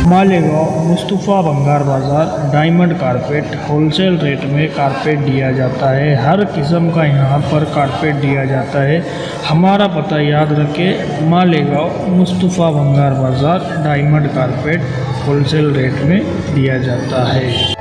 मालेगांव मुस्तफ़ा भंगार बाज़ार diamond carpet wholesale rate में कारपेट दिया जाता है। हर किस्म का यहाँ पर कारपेट दिया जाता है। हमारा पता याद रखें, मालेगांव मुस्तफ़ा भंगार बाज़ार डायमंड कारपेट होलसेल रेट में दिया जाता है।